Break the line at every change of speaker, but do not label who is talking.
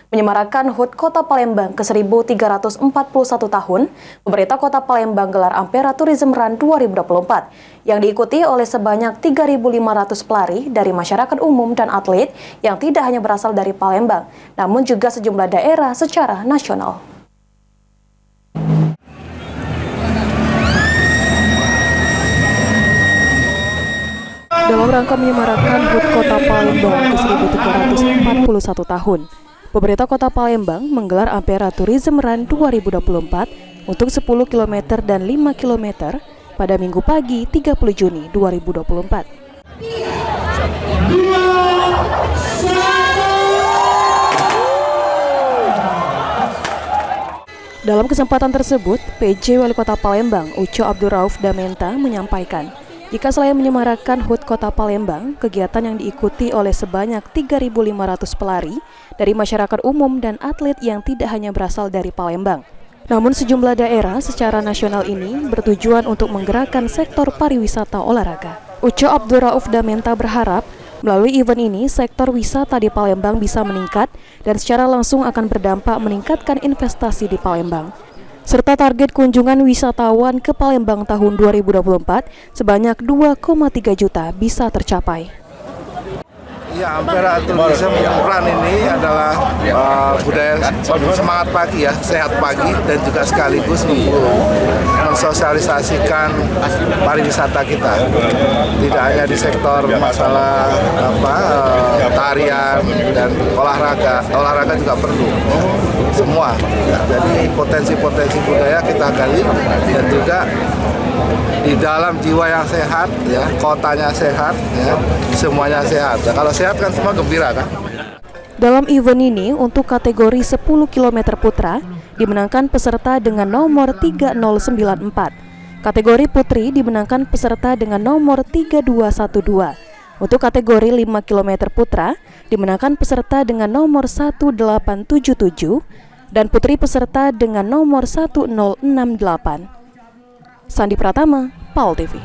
Menyemarakan HUT Kota Palembang ke-1341 tahun, pemerintah Kota Palembang gelar Ampera Tourism Run 2024 yang diikuti oleh sebanyak 3.500 pelari dari masyarakat umum dan atlet yang tidak hanya berasal dari Palembang, namun juga sejumlah daerah secara nasional. Dalam rangka menyemarakan HUT Kota Palembang ke-1341 tahun, pemerintah Kota Palembang menggelar Ampera Tourism Run 2024 untuk 10 km dan 5 km pada Minggu pagi 30 Juni 2024. Dalam kesempatan tersebut, PJ Wali Kota Palembang, Uco Abdurrauf Damenta menyampaikan, jika selain menyemarakan HUT Kota Palembang, kegiatan yang diikuti oleh sebanyak 3.500 pelari dari masyarakat umum dan atlet yang tidak hanya berasal dari Palembang. Namun sejumlah daerah secara nasional ini bertujuan untuk menggerakkan sektor pariwisata olahraga. Uco Abdurrauf Damenta berharap melalui event ini sektor wisata di Palembang bisa meningkat dan secara langsung akan berdampak meningkatkan investasi di Palembang, serta target kunjungan wisatawan ke Palembang tahun 2024 sebanyak 2,3 juta bisa tercapai.
Ya, Ampera Tourism Run ini adalah budaya semangat pagi ya, sehat pagi, dan juga sekaligus mensosialisasikan pariwisata kita. Tidak hanya di sektor masalah tarian dan olahraga juga perlu semua. Jadi potensi-potensi budaya kita gali, dan juga di dalam jiwa yang sehat, ya, kotanya sehat, ya, semuanya sehat. Ya, kalau sehat kan semua gembira kan.
Dalam event ini untuk kategori 10 km putra dimenangkan peserta dengan nomor 3094. Kategori putri dimenangkan peserta dengan nomor 3212. Untuk kategori 5 km putra dimenangkan peserta dengan nomor 1877 dan putri peserta dengan nomor 1068. Sandi Pratama, PAL TV.